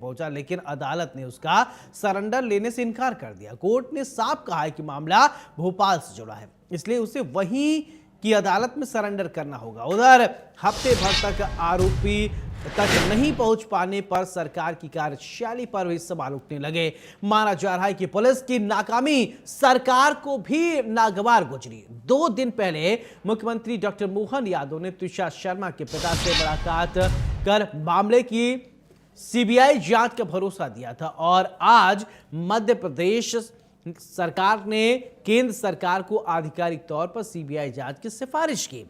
पहुंचा, लेकिन अदालत ने उसका सरेंडर लेने से इनकार कर दिया। कोर्ट ने साफ कहा है कि मामला भोपाल से जुड़ा है, इसलिए उसे वहीं की अदालत में सरेंडर करना होगा। उधर हफ्ते भर तक आरोपी तक नहीं पहुंच पाने पर सरकार की कार्यशैली पर भी सवाल उठने लगे। माना जा रहा है कि पुलिस की नाकामी सरकार को भी नागवार गुजरी। 2 दिन पहले मुख्यमंत्री डॉक्टर मोहन यादव ने तुषार शर्मा के पिता से मुलाकात कर मामले की सीबीआई जांच का भरोसा दिया था और आज मध्य प्रदेश सरकार ने केंद्र सरकार को आधिकारिक तौर पर सीबीआई जांच की सिफारिश की।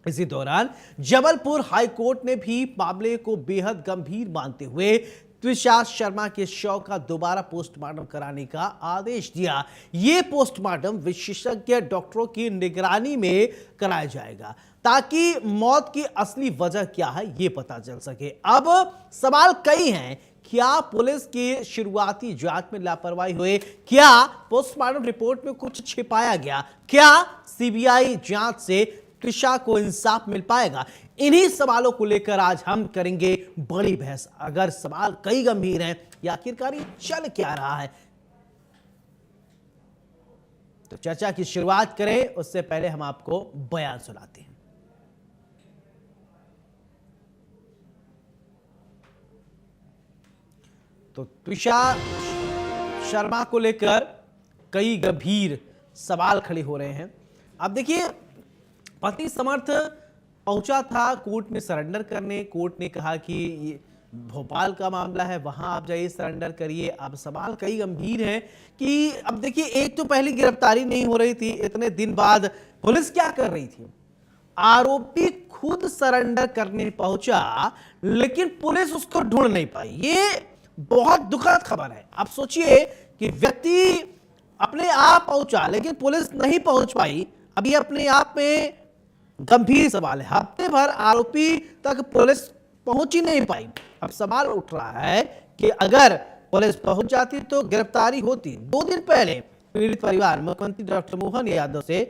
इसी दौरान जबलपुर हाई कोर्ट ने भी मामले को बेहद गंभीर मानते हुए तुषार शर्मा के शव का दोबारा पोस्टमार्टम कराने का आदेश दिया। यह पोस्टमार्टम विशेषज्ञ डॉक्टरों की निगरानी में कराया जाएगा ताकि मौत की असली वजह क्या है यह पता चल सके। अब सवाल कई हैं, क्या पुलिस की शुरुआती जांच में लापरवाही हुई? क्या पोस्टमार्टम रिपोर्ट में कुछ छिपाया गया? क्या सीबीआई जांच से तुषार को इंसाफ मिल पाएगा? इन्हीं सवालों को लेकर आज हम करेंगे बड़ी बहस। अगर सवाल कई गंभीर हैं, या आखिरकार ये चल क्या रहा है, तो चर्चा की शुरुआत करें उससे पहले हम आपको बयान सुनाते हैं। तो तुषार शर्मा को लेकर कई गंभीर सवाल खड़े हो रहे हैं। अब देखिए, पति समर्थ पहुंचा था कोर्ट में सरेंडर करने। कोर्ट ने कहा कि ये भोपाल का मामला है, वहां आप जाइए सरेंडर करिए। अब सवाल कई गंभीर हैं कि अब देखिए, एक तो पहली गिरफ्तारी नहीं हो रही थी, इतने दिन बाद पुलिस क्या कर रही थी? आरोपी खुद सरेंडर करने पहुंचा, लेकिन पुलिस उसको ढूंढ नहीं पाई। ये बहुत दुखद खबर है। आप सोचिए कि व्यक्ति अपने आप पहुंचा, लेकिन पुलिस नहीं पहुंच पाई। अब ये अपने आप में गंभीर सवाल है। हफ्ते भर आरोपी तक पुलिस पहुंच ही नहीं पाई। अब सवाल उठ रहा है कि अगर पुलिस पहुंच जाती तो गिरफ्तारी होती। 2 दिन पहले पीड़ित परिवार मुख्यमंत्री डॉक्टर मोहन यादव से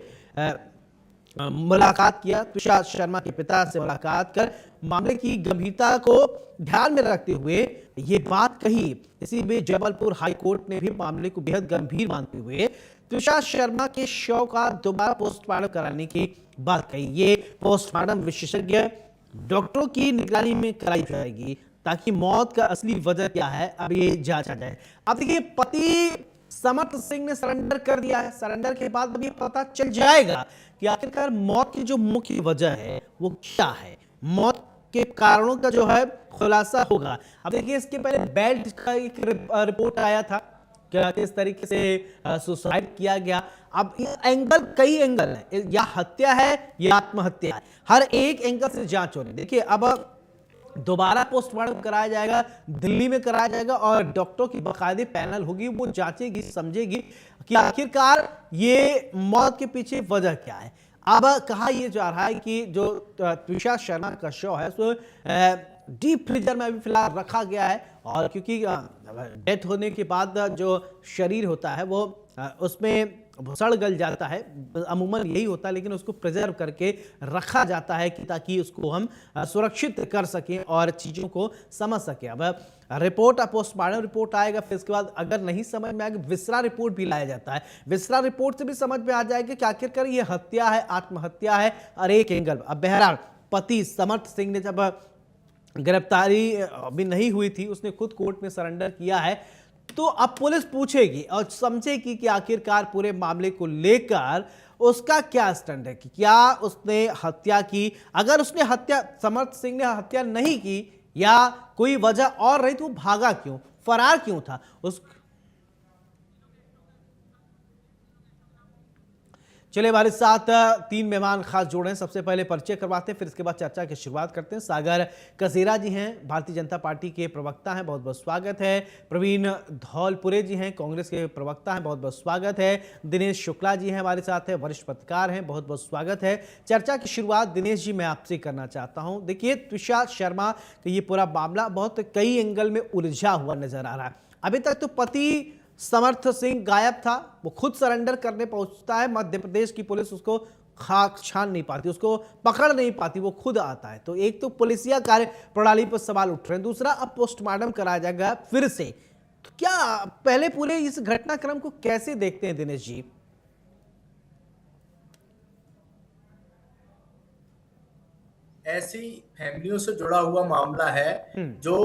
मुलाकात किया। तुषार शर्मा के पिता से मुलाकात कर मामले की गंभीरता को ध्यान में रखते हुए ये बात कही। इसी में जबलपुर हाई कोर्ट ने भी मामले को बेहद गंभीर मानते हुए तुषार शर्मा के शव का दोबारा पोस्टमार्टम कराने की बात कही। ये पोस्टमार्टम विशेषज्ञ डॉक्टरों की निगरानी में कराई जाएगी ताकि मौत का असली वजह क्या है अब ये जांचा जाए। अब देखिए, पति समर्थ सिंह ने सरेंडर कर दिया है। सरेंडर के बाद अब ये पता चल जाएगा कि आखिरकार मौत की जो मुख्य वजह है वो क्या है। मौत के कारणों का जो है खुलासा होगा। अब देखिए, इसके पहले बेल्ट का एक रिपोर्ट आया था, क्या किस तरीके से सुसाइड किया गया। अब एंगल, कई एंगल है, या हत्या है या आत्महत्या है, हर एक एंगल से जांच हो रही है। देखिए, अब दोबारा पोस्टमार्टम कराया जाएगा, दिल्ली में कराया जाएगा और डॉक्टरों की बाकायदे पैनल होगी, वो जांचेगी, समझेगी कि आखिरकार ये मौत के पीछे वजह क्या है। अब कहा यह जा रहा है कि जो तुषार शर्मा का शव है उसको डीप फ्रीजर में अभी फिलहाल रखा गया है, और क्योंकि डेथ होने के बाद जो शरीर होता है वो उसमें सड़ गल जाता है, अमूमन यही होता है, लेकिन उसको प्रिजर्व करके रखा जाता है कि ताकि उसको हम सुरक्षित कर सकें और चीज़ों को समझ सकें। अब रिपोर्ट, पोस्टमार्टम रिपोर्ट आएगा, फिर इसके बाद अगर नहीं समझ में आएगा विसरा रिपोर्ट भी लाया जाता है। विसरा रिपोर्ट से भी समझ में आ जाएगा कि आखिरकार ये हत्या है, आत्महत्या है, और एक एंगल। अब बहरहाल पति समर्थ सिंह ने जब गिरफ्तारी अभी नहीं हुई थी, उसने खुद कोर्ट में सरेंडर किया है, तो अब पुलिस पूछेगी और समझेगी कि आखिरकार पूरे मामले को लेकर उसका क्या स्टैंड है, कि क्या उसने हत्या की। अगर उसने हत्या, समर्थ सिंह ने हत्या नहीं की या कोई वजह और रही, तो वो भागा क्यों, फरार क्यों था। उस चलिए, हमारे साथ 3 मेहमान खास जोड़े हैं। सबसे पहले परिचय करवाते हैं, फिर इसके बाद चर्चा की शुरुआत करते हैं। सागर कसेरा जी हैं, भारतीय जनता पार्टी के प्रवक्ता हैं, बहुत बहुत स्वागत है। प्रवीण धौलपुरे जी हैं, कांग्रेस के प्रवक्ता हैं, बहुत बहुत स्वागत है। दिनेश शुक्ला जी हैं हमारे साथ है, वरिष्ठ पत्रकार हैं, बहुत बहुत स्वागत है। चर्चा की शुरुआत दिनेश जी मैं आपसे करना चाहता हूँ। देखिए, तुषार शर्मा का ये पूरा मामला बहुत कई एंगल में उलझा हुआ नजर आ रहा है। अभी तक तो पति समर्थ सिंह गायब था, वो खुद सरेंडर करने पहुंचता है, मध्य प्रदेश की पुलिस उसको खाक छान नहीं पाती, उसको पकड़ नहीं पाती, वो खुद आता है। तो एक तो पुलिसिया कार्य प्रणाली पर सवाल उठ रहे हैं, दूसरा अब पोस्टमार्टम कराया जाएगा फिर से। तो क्या पहले पूरे इस घटनाक्रम को कैसे देखते हैं दिनेश जी? ऐसी फैमिलियों से जुड़ा हुआ मामला है जो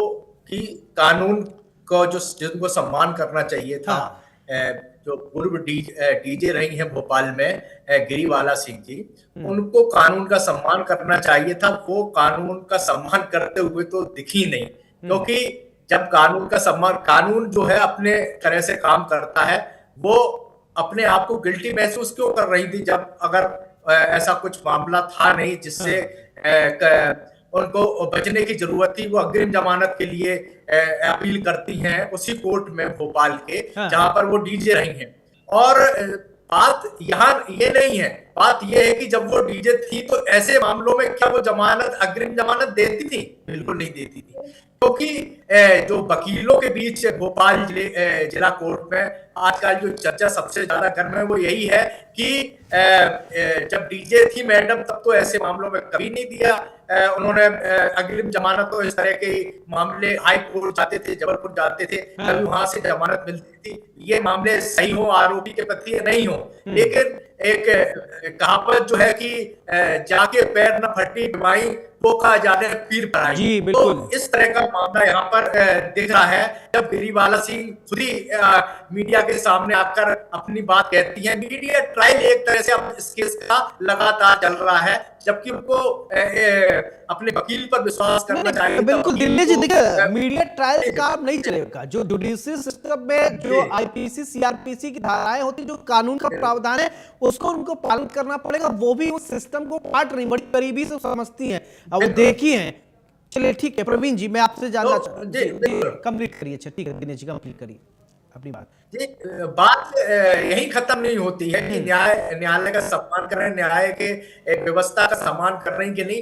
कि कानून को जो जिनको सम्मान करना चाहिए था। हाँ। जो पूर्व डीजे रही हैं भोपाल में, गिरिवाला सिंह जी, उनको कानून का सम्मान करना चाहिए था। वो कानून का सम्मान करते हुए तो दिखी नहीं, क्योंकि जब कानून का सम्मान, कानून जो है अपने तरह से काम करता है, वो अपने आप को गिल्टी महसूस क्यों कर रही थी जब अगर ऐसा कुछ मामला था नहीं जिससे उनको बचने की जरूरत थी। वो अग्रिम जमानत के लिए अपील करती हैं उसी कोर्ट में भोपाल के, जहां पर वो डीजे रही हैं। और बात यहाँ ये नहीं है, बात ये है कि जब वो डीजे थी तो ऐसे मामलों में क्या वो जमानत, अग्रिम जमानत देती थी? बिल्कुल नहीं देती थी, क्योंकि जो वकीलों के बीच भोपाल जिला कोर्ट में आजकल जो चर्चा सबसे ज्यादा गर्म है वो यही है कि जब डीजे थी मैडम तब तो ऐसे मामलों में कभी नहीं दिया उन्होंने अग्रिम जमानत। तो इस तरह के मामले हाई कोर्ट जाते थे, जबलपुर जाते थे, कभी वहां से जमानत मिलती थी। ये मामले सही हो, आरोपी के प्रति नहीं हो, लेकिन एक कहावत जो है कि जाके पैर न फटी बीमारी वो कहा जाने पीर पर आई। जी बिल्कुल। तो इस तरह का मामला यहाँ पर दिख रहा है। जब गिरिवाला सिंह खुद ही मीडिया के सामने आकर अपनी बात कहती है, मीडिया ट्रायल एक तरह से अब इस केस का लगातार चल रहा है, जबकि उनको अपने वकील पर विश्वास करना चाहिए। बिल्कुल दिल्ली जी, देखिए मीडिया ट्रायल काम नहीं चलेगा। जो जुडिशियल सिस्टम में जो आईपीसी सीआरपीसी की धाराएं होती, जो कानून का प्रावधान है, उसको उनको पालन करना पड़ेगा। वो भी उस सिस्टम को पार्ट नहीं, बड़ी करीबी से समझती हैं, अब वो देखी हैं। चलिए ठीक है प्रवीण जी, मैं आपसे जानना चाहता हूँ, कंप्लीट करिए। अच्छा ठीक है दिनेश जी, कंप्लीट करिए अपनी बात। बात यही खत्म नहीं होती है कि न्यायालय का सम्मान कर रहे हैं, न्याय के व्यवस्था का सम्मान कर रहे हैं कि नहीं।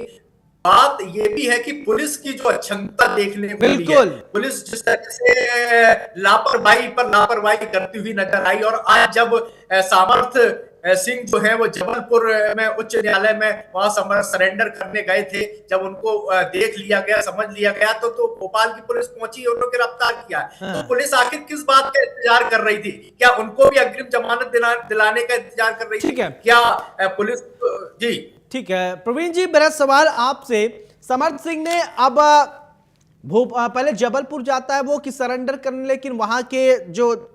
बात ये भी है कि पुलिस की जो अक्षमता देखने को मिली है, पुलिस जिस तरह से लापरवाही पर लापरवाही करती हुई नजर आई। और आज जब सामर्थ्य सिंह जो है वो जबलपुर में उच्च न्यायालय में वहां सरेंडर करने गए थे, जब उनको देख लिया गया, समझ लिया गया, तो भोपाल की पुलिस पहुंची, उन्होंने गिरफ्तार किया। तो पुलिस आखिर किस बात का इंतजार कर रही थी? क्या उनको भी अग्रिम जमानत दिलाने का इंतजार कर रही थी? क्या पुलिस? जी ठीक है प्रवीण जी, मेरा सवाल आपसे, समर्थ सिंह ने अब पहले जबलपुर जाता है वो कि सरेंडर करने, लेकिन वहां के जो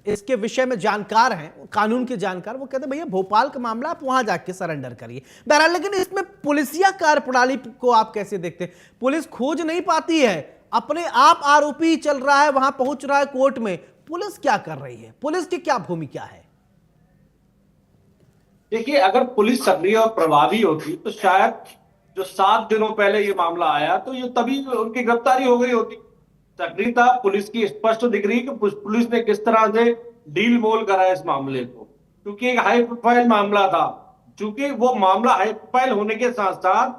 इसके विषय में जानकार हैं, कानून के जानकार, वो कहते हैं भैया भोपाल का मामला आप वहां जाके सरेंडर करिए। बहरहाल लेकिन इसमें पुलिसिया कार्यप्रणाली को आप कैसे देखते हैं? पुलिस खोज नहीं पाती है, अपने आप आरोपी चल रहा है, वहां पहुंच रहा है कोर्ट में, पुलिस क्या कर रही है? पुलिस की क्या भूमिका है? देखिए, अगर पुलिस सक्रिय और प्रभावी होती तो शायद जो 7 दिनों पहले ये मामला आया तो ये तभी उनकी गिरफ्तारी हो गई होती। सक्रियता पुलिस की स्पष्ट दिख रही कि पुलिस ने किस तरह से डील मोल करा इस मामले को, क्योंकि एक हाई प्रोफाइल मामला था। चूंकि वो मामला हाई प्रोफाइल होने के साथ साथ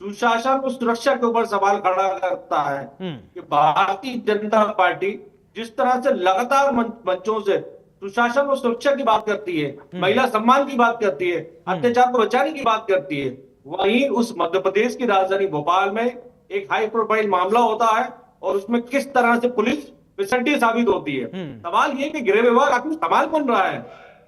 सुशासन और सुरक्षा के ऊपर सवाल खड़ा करता है कि भारतीय जनता पार्टी जिस तरह से लगातार मंचों से सुशासन और सुरक्षा की बात करती है, महिला सम्मान की बात करती है, अत्याचार को बचाने की बात करती है, वहीं उस मध्य प्रदेश की राजधानी भोपाल में एक हाई प्रोफाइल मामला होता है और उसमें किस तरह से पुलिस विसंटी साबित होती है। सवाल ये कि गृह विभाग आखिर सवाल बन रहा है,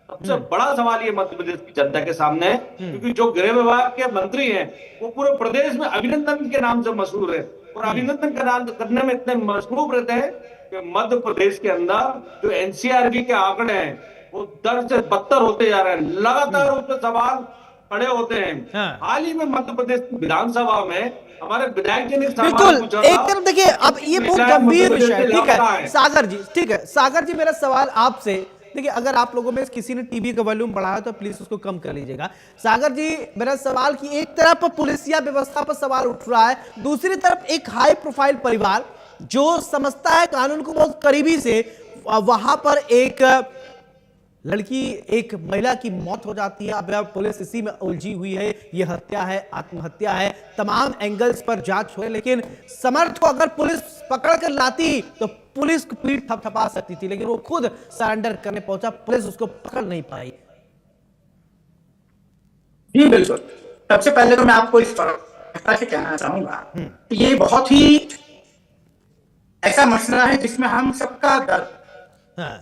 सबसे बड़ा सवाल ये मध्य प्रदेश की जनता के सामने है, क्योंकि जो गृह विभाग के मंत्री हैं वो पूरे प्रदेश में अभिनंदन के नाम से मशहूर है और अभिनंदन करने में इतने मशरूफ रहते हैं कि मध्य प्रदेश के अंदर जो एनसीआरबी के आंकड़े हैं वो दर से बदतर होते जा रहे हैं, लगातार उस पर सवाल खड़े होते हैं। हाल ही में मध्य प्रदेश की विधानसभा में हमारे विधायक जी ने बिल्कुल एक तरफ देखिए, अब ये बहुत गंभीर विषय है। ठीक है सागर जी, ठीक है सागर जी, मेरा सवाल आपसे, देखिए अगर आप लोगों में किसी ने टीवी का वॉल्यूम बढ़ाया तो प्लीज उसको कम कर लीजिएगा। सागर जी, मेरा सवाल कि एक तरफ पुलिसिया व्यवस्था पर सवाल उठ रहा है, दूसरी तरफ एक हाई प्रोफाइल परिवार जो समझता है कानून को बहुत करीबी से, वहां पर एक लड़की, एक महिला की मौत हो जाती है। अब पुलिस इसी में उलझी हुई है, ये हत्या है, आत्महत्या है, तमाम एंगल्स पर जांच हुए, लेकिन समर्थ को अगर पुलिस पकड़ कर लाती तो पुलिस को पीठ थपथपा सकती थी, लेकिन वो खुद सरेंडर करने पहुंचा, पुलिस उसको पकड़ नहीं पाई। जी बिल्कुल। सबसे पहले तो मैं आपको इस पर से कहना चाहूंगा कि ये बहुत ही ऐसा मसला है जिसमें हम सबका दर्द हाँ।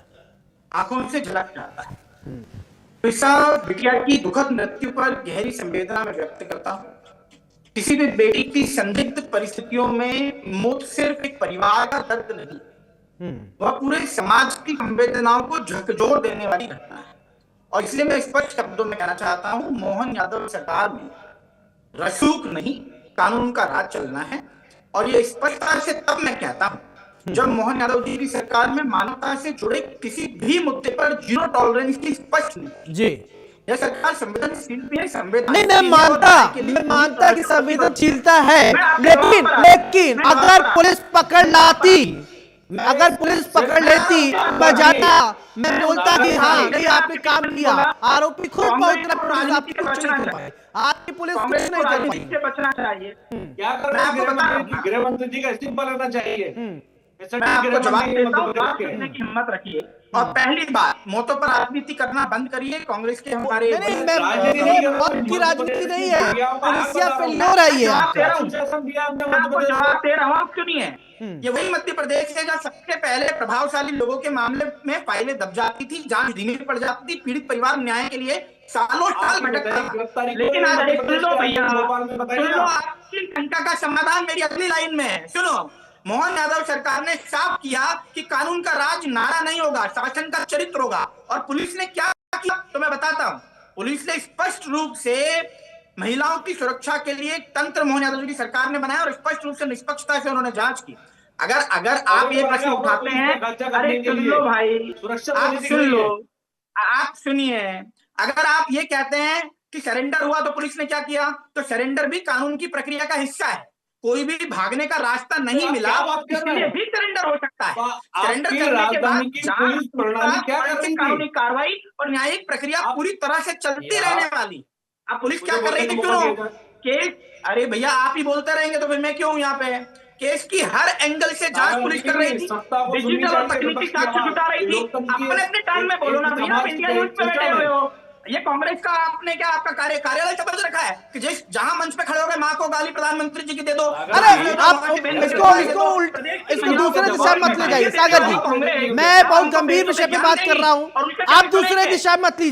आंखों से झलक जाता है। पिसा बिटिया की दुखद मृत्यु पर गहरी संवेदना में व्यक्त करता हूँ। किसी भी बेटी की संदिग्ध परिस्थितियों में मौत सिर्फ एक परिवार का दर्द नहीं, वह पूरे समाज की संवेदनाओं को झकझोर देने वाली घटना है। और इसलिए मैं स्पष्ट शब्दों में कहना चाहता हूं, मोहन यादव सरकार में रसूख नहीं, कानून का राज चलना है। और ये स्पष्टता से तब मैं कहता हूं जब मोहन यादव जी की सरकार में मानवता से जुड़े किसी भी मुद्दे पर जीरो टॉलरेंस की स्पष्ट नीति। जी यह सरकार संवेदनशील भी है, नहीं, मैं मानता कि संवेदनशीलता है, लेकिन अगर पुलिस पकड़ लेती बजाता, मैं बोलता कि हाँ नहीं आपने काम किया, आरोपी खुद पहुंचना, पुलिस आपकी कुछ नहीं कर पाई, आपकी पुलिस कुछ नहीं कर पाई। से बचना चाहिए। क्या करना गृह मंत्री जी का इस्तीफा लेना चाहिए। मैं आपको जवाब देता हूं, बात करने की हिम्मत रखिए। और पहली बात, मौतों पर राजनीति करना बंद करिए। कांग्रेस के हमारे मौत की राजनीति नहीं है, पुलिसिया फेल्योर है ये आपका। आपको जवाब दे रहा हूँ, सुनिए। ये वही मध्य प्रदेश है जहाँ सबसे पहले प्रभावशाली लोगों के मामले में फाइलें दब जाती थी, जांच धीमी पड़ जाती थी, पीड़ित परिवार न्याय के लिए सालों साल भटकता था। लेकिन आज सुन लो भैया, सुन लो, आपकी शंका का समाधान मेरी अगली लाइन में है, सुनो। मोहन यादव सरकार ने साफ किया कि कानून का राज नारा नहीं होगा, शासन का चरित्र होगा। और पुलिस ने क्या किया तो मैं बताता हूं। पुलिस ने स्पष्ट रूप से महिलाओं की सुरक्षा के लिए एक तंत्र मोहन यादव जी की सरकार ने बनाया और स्पष्ट रूप से निष्पक्षता से उन्होंने जांच की। अगर आप ये प्रश्न उठाते हैं, अरे सुन लो भाई, आप सुन लो, आप सुनिए। अगर आप ये कहते हैं कि सरेंडर हुआ तो पुलिस ने क्या किया, तो सरेंडर भी कानून की प्रक्रिया का हिस्सा है। कोई भी भागने का रास्ता नहीं मिला, इसलिए भी सरेंडर हो सकता है। सरेंडर करने के बाद कानूनी कार्रवाई और न्यायिक प्रक्रिया पूरी तरह से चलती रहने वाली। अब पुलिस क्या कर रही थी, सुनो केस, अरे भैया आप ही बोलते रहेंगे तो फिर मैं क्यों हूं यहाँ पे। केस की हर एंगल से जांच पुलिस कर रही थी, डिजिटल और तकनीकी साक्ष्य जुटा रही थी। अपने अपने टाइम में बोलो ना भैया, आप इंडिया न्यूज पे बैठे हुए हो। ये कांग्रेस का आपने क्या आपका कार्यालय समझ रखा है कि जिस जहां मंच पे खड़े हो गए मां को गाली प्रधानमंत्री जी की दे दो। अरे आप इसको दूसरे दिशा मत ले जाइए सागर जी, मैं बहुत गंभीर विषय पे बात कर रहा हूँ, आप दूसरे दिशा मत ले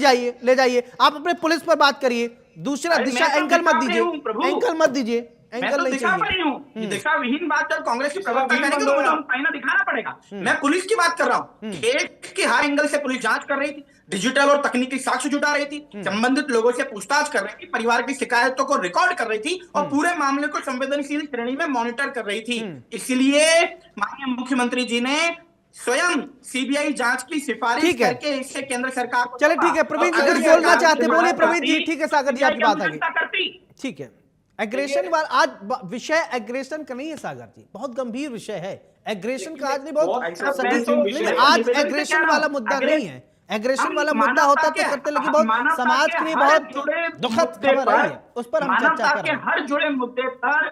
जाइए, आप अपने पुलिस पर बात करिए, दूसरा दिशा एंगल मत दीजिए, एंगल नहीं चाहिए। दिशा विहीन बात जब कांग्रेस की प्रवक्ता करेंगे तो मुझे आईना दिखाना पड़ेगा। मैं पुलिस की बात कर रहा हूँ। केस की हर एंगल से पुलिस जांच कर रही थी, डिजिटल और तकनीकी साक्ष्य जुटा रही थी, संबंधित लोगों से पूछताछ कर रही थी, परिवार की शिकायतों को रिकॉर्ड कर रही थी और पूरे मामले को संवेदनशील श्रेणी में मॉनिटर कर रही थी। इसलिए माननीय मुख्यमंत्री जी ने स्वयं सीबीआई जांच की सिफारिश करके इससे केंद्र सरकार को। चले ठीक है, प्रवीण जी कुछ बोलना चाहते, बोलिए प्रवीण जी। ठीक है सागर जी, आपकी बात आगे। ठीक है, एग्रेशन वाला आज विषय एग्रेशन का नहीं है सागर जी, बहुत गंभीर विषय है एग्रेशन का। आज नहीं, बहुत आज एग्रेशन वाला मुद्दा नहीं है, एग्रेशन वाला मुद्दा होता तो करते, लेकिन बहुत समाज के लिए बहुत दुखद खबर है, उस पर हम चर्चा कर रहे हैं। हर जुड़े मुद्दे पर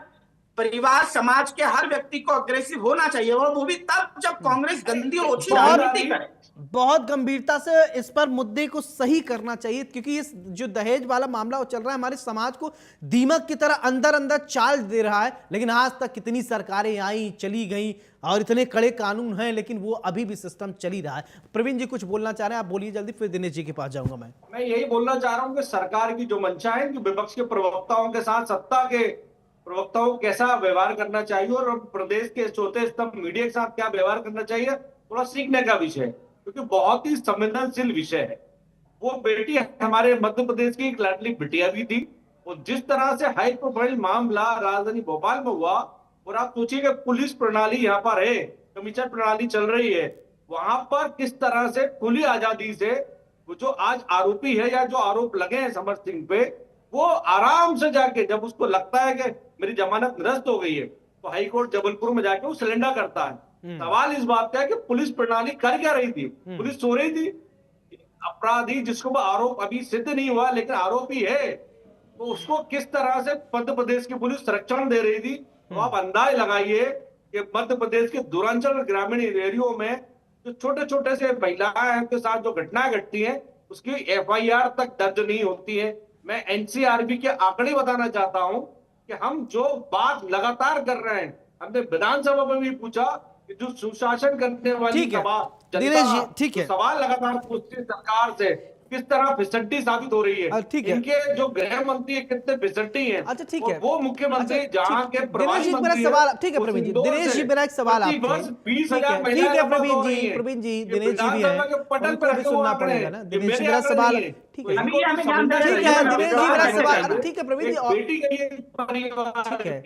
परिवार समाज के हर व्यक्ति को अग्रेसिव होना चाहिए, और वो भी तब जब कांग्रेस गंदी और ओछी राजनीति करे। बहुत गंभीरता से इस पर मुद्दे को सही करना चाहिए, क्योंकि इस जो दहेज वाला मामला चल रहा है हमारे समाज को दीमक की तरह अंदर अंदर चाल दे रहा है। लेकिन आज तक कितनी सरकारें आई चली गई और इतने कड़े कानून हैं, लेकिन वो अभी भी सिस्टम चल ही रहा है। प्रवीण जी कुछ बोलना चाह रहे हैं, आप बोलिए जल्दी, फिर दिनेश जी के पास जाऊंगा। मैं यही बोलना चाह रहा हूं कि सरकार की जो मंशा है कि विपक्ष के प्रवक्ताओं के साथ सत्ता के प्रवक्ताओं को कैसा व्यवहार करना चाहिए और प्रदेश के चौथे स्तंभ मीडिया के साथ क्या व्यवहार करना चाहिए, थोड़ा सीखने का विषय है, क्योंकि बहुत ही संवेदनशील विषय है। वो बेटी हमारे मध्य प्रदेश की एक लाडली बिटिया भी थी, और जिस तरह से हाई प्रोफाइल मामला राजधानी भोपाल में हुआ, और आप सोचिए कि पुलिस प्रणाली यहाँ पर है, कमीशन प्रणाली चल रही है, वहां पर किस तरह से खुली आजादी से वो जो आज आरोपी है या जो आरोप लगे हैं समर सिंह पे, वो आराम से जाके जब उसको लगता है कि मेरी जमानत निरस्त हो गई है, तो हाई कोर्ट जबलपुर में जाके वो सिलेंडर करता है। सवाल इस बात का है कि पुलिस प्रणाली कर क्या रही थी, पुलिस सो रही थी। अपराधी जिसको आरोप अभी सिद्ध नहीं हुआ लेकिन आरोपी है, तो उसको किस तरह से मध्य प्रदेश की पुलिस संरक्षण दे रही थी। तो आप अंदाज लगाइए कि मध्य प्रदेश के दूरांचल और ग्रामीण एरियो में जो छोटे छोटे से महिलाएं के साथ जो घटनाएं घटती हैं, उसकी FIR तक दर्ज नहीं होती है, मैं एनसीआरबी के आंकड़े बताना चाहता हूं कि हम जो बात लगातार कर रहे हैं, हमने विधानसभा में भी पूछा कि जो सुशासन करने वाली ठीक है सभा दिनेश जी, जनता ठीक जो है सवाल लगातार पूछती है सरकार से, किस तरह फिसड्डी साबित हो रही है। ठीक है। इनके जो गृह मंत्री है कितने फिसड्डी हैं। अच्छा ठीक और है, वो मुख्यमंत्री जहां के दिनेश प्रभारी जी मेरा मंत्री सवाल, है, ठीक है उस प्रवीण जी, इंदौर दिनेश से जी मेरा एक सवाल प्रति आपसे, वर्ष ठीक 20,000 है महिलाएं नफरत हो रही हैं। प्रवीण जी, ये दिनेश जी भी विधानसभा हैं, के पटल उनको पर भी रखे सुनना आंकड़े पड़ेगा हैं। ना। ये दिनेश जी मेरे मेरा आंकड़े सवाल, नहीं है। ठीक तो है इनको अभी भी हमें ध्यान समझना देना ठीक चाहिए है कि दिनेश जी विकास मेरा कैसे सवाल, करना है। ठीक है प्रवीण जी, एक बेटी के लिए परिवार ठीक है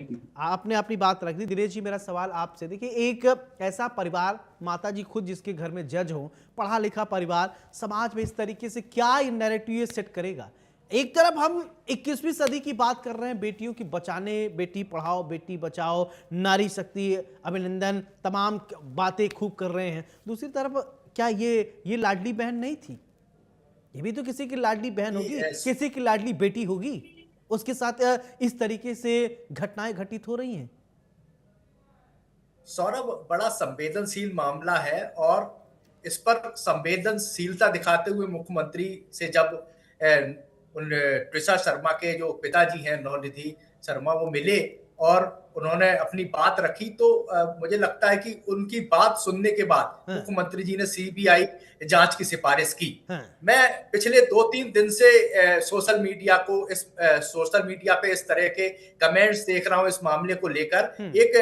आपने अपनी बात रख दी। दिनेश जी मेरा सवाल आपसे, देखिए एक ऐसा परिवार, माता जी खुद जिसके घर में जज हो, पढ़ा लिखा परिवार, समाज में इस तरीके से क्या नैरेटिव सेट करेगा। एक तरफ हम 21वीं सदी की बात कर रहे हैं, बेटियों की बचाने, बेटी पढ़ाओ बेटी बचाओ, नारी शक्ति, अभिनंदन, तमाम बातें खूब कर रहे हैं। दूसरी तरफ क्या ये लाडली बहन नहीं थी? ये भी तो किसी की लाडली बहन होगी, किसी की लाडली बेटी होगी, उसके साथ इस तरीके से घटनाएं घटित हो रही हैं। सौरभ, बड़ा संवेदनशील मामला है और इस पर संवेदनशीलता दिखाते हुए मुख्यमंत्री से जब उन ट्रिशा शर्मा के जो पिताजी हैं नवनिधि शर्मा वो मिले और उन्होंने अपनी बात रखी, तो मुझे लगता है कि उनकी बात सुनने के बाद मुख्यमंत्री जी ने सीबीआई जांच की सिफारिश की। मैं पिछले 2-3 दिन से सोशल मीडिया पे इस तरह के कमेंट्स देख रहा हूं इस मामले को लेकर। एक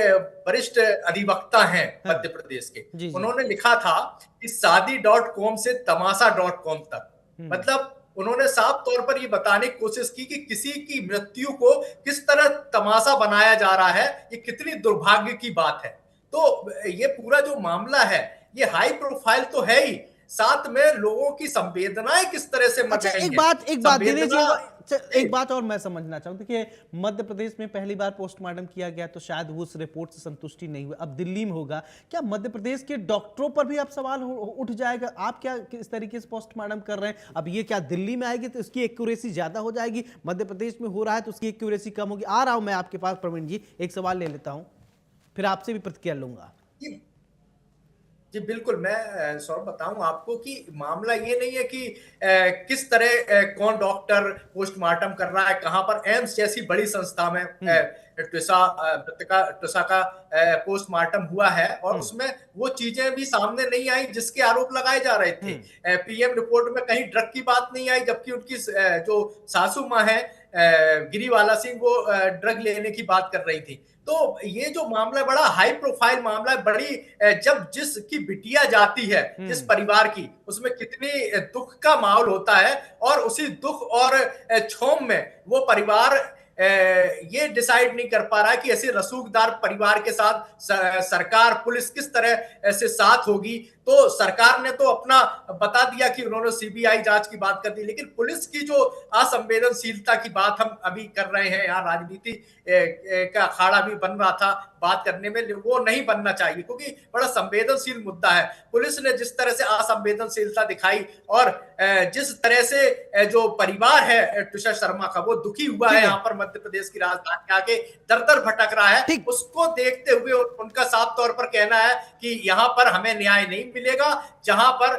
वरिष्ठ अधिवक्ता हैं मध्य प्रदेश के, उन्होंने लिखा था कि शादी.com से तमाशा.com तक, मतलब उन्होंने साफ तौर पर ये बताने की कोशिश की कि किसी की मृत्यु को किस तरह तमाशा बनाया जा रहा है, ये कितनी दुर्भाग्य की बात है। तो ये पूरा जो मामला है ये हाई प्रोफाइल तो है ही, साथ में लोगों की संवेदनाएं किस तरह से मर गई हैं। एक बात दिनेश जी, एक बात और मैं समझना चाहूँ। देखिए मध्य प्रदेश में पहली बार पोस्टमार्टम किया गया तो शायद वो उस रिपोर्ट से संतुष्टि नहीं हुई, अब दिल्ली में होगा। क्या मध्य प्रदेश के डॉक्टरों पर भी अब सवाल उठ जाएगा? आप क्या किस तरीके से पोस्टमार्टम कर रहे हैं? अब ये क्या दिल्ली में आएगी तो इसकी एक्यूरेसी ज्यादा हो जाएगी, मध्य प्रदेश में हो रहा है तो उसकी एक्यूरेसी कम होगी? आ रहा हूं मैं आपके पास प्रवीण जी, एक सवाल ले लेता हूं, फिर आपसे भी प्रतिक्रिया लूंगा। जी बिल्कुल, मैं सौरभ बताऊं आपको कि मामला ये नहीं है कि किस तरह कौन डॉक्टर पोस्टमार्टम कर रहा है, कहां पर। एम्स जैसी बड़ी संस्था में ट्रिशा का पोस्टमार्टम हुआ है और उसमें वो चीजें भी सामने नहीं आई जिसके आरोप लगाए जा रहे थे। पीएम रिपोर्ट में कहीं ड्रग की बात नहीं आई, जबकि उनकी जो सासू माँ है गिरीवाला सिंह, वो ड्रग लेने की बात कर रही थी। तो ये जो मामला बड़ा हाई प्रोफाइल मामला है, बड़ी जब जिसकी बिटिया जाती है जिस परिवार की, उसमें कितनी दुख का माहौल होता है और उसी दुख और क्षोभ में वो परिवार ये डिसाइड नहीं कर पा रहा है कि ऐसे रसूखदार परिवार के साथ सरकार पुलिस किस तरह से साथ होगी। तो सरकार ने तो अपना बता दिया कि उन्होंने सीबीआई जांच की बात कर दी, लेकिन पुलिस की जो असंवेदनशीलता की बात हम अभी कर रहे हैं, यहाँ राजनीति का अखाड़ा भी बन रहा था बात करने में, वो नहीं बनना चाहिए क्योंकि बड़ा संवेदनशील मुद्दा है। पुलिस ने जिस तरह से असंवेदनशीलता दिखाई और जिस तरह से जो परिवार है ट्रिशा शर्मा का वो दुखी हुआ है, यहाँ पर मध्य प्रदेश की राजधानी आके दर दर भटक रहा है, उसको देखते हुए उनका साफ तौर पर कहना है कि यहाँ पर हमें न्याय नहीं मिलेगा, जहां पर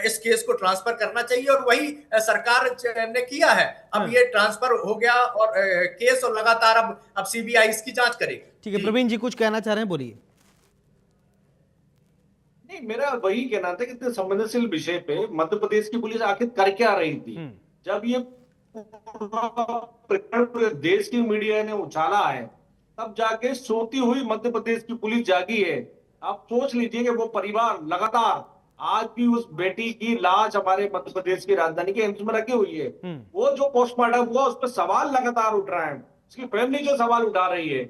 इस केस को ट्रांसफर करना चाहिए, और वही सरकार ने किया है। अब ये ट्रांसफर हो गया और केस और लगातार अब सीबीआई इसकी जांच करेगी। ठीक है प्रवीण जी कुछ कहना चाह रहे हैं, बोलिए। नहीं, मेरा वही कहना था कि संवेदनशील विषय पे मध्य प्रदेश की पुलिस आखिर कर क्या रही थी। जब ये देश की मीडिया ने उछाला है तब जाके सोती हुई मध्य प्रदेश की पुलिस जागी है। आप सोच लीजिए कि वो परिवार लगातार आज भी उस बेटी की लाश हमारे मध्य प्रदेश की राजधानी के एम्स में रखी हुई है। वो जो पोस्टमार्टम हुआ उस पर सवाल लगातार उठ रहा है, उसकी फैमिली जो सवाल उठा रही है।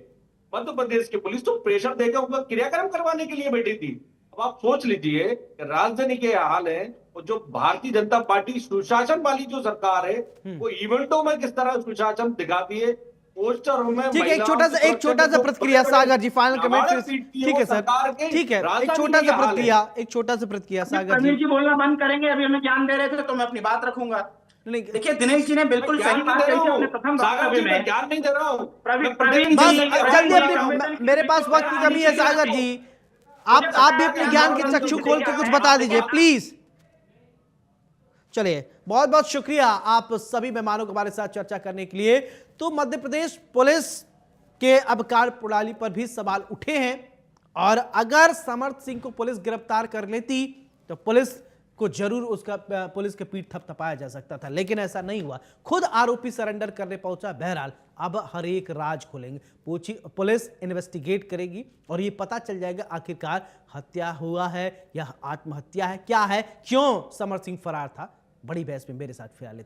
मध्य प्रदेश की पुलिस तो प्रेशर देकर उनका क्रियाक्रम करवाने के लिए बैठी थी। अब आप सोच लीजिए राजधानी के हाल है, और जो भारतीय जनता पार्टी सुशासन वाली जो सरकार है वो इवेंटों में किस तरह सुशासन दिखाती है, पोस्टरों में। ठीक है, एक छोटा सा प्रतिक्रिया सागर जी, फाइनल कमेंट। ठीक है सर, ठीक है, एक छोटा सा प्रतिक्रिया सागर जी। बोलना बंद करेंगे, अभी हमें ज्ञान दे रहे थे तो मैं अपनी बात रखूंगा। देखिए दिनेश जी ने बिल्कुल सही बात कही थी अपने प्रथम वक्तव्य में। ज्ञान नहीं दे रहा हूं, जल्दी, मेरे पास वक्त की कमी है सागर जी, आप भी अपने ज्ञान के चक्षु खोल के कुछ बता दीजिए प्लीज। चलिए, बहुत बहुत शुक्रिया आप सभी मेहमानों को हमारे साथ चर्चा करने के लिए। तो मध्य प्रदेश पुलिस के अब कार्य प्रणाली पर भी सवाल उठे हैं और अगर समर्थ सिंह को पुलिस गिरफ्तार कर लेती तो पुलिस को जरूर उसका पुलिस के पीठ थपथपाया जा सकता था, लेकिन ऐसा नहीं हुआ। खुद आरोपी सरेंडर करने पहुंचा। बहरहाल अब हर एक राज खोलेंगे, पुलिस इन्वेस्टिगेट करेगी और ये पता चल जाएगा आखिरकार हत्या हुआ है या आत्महत्या है, क्या है, क्यों समर सिंह फरार था। बड़ी बहस में मेरे साथ फिलहाल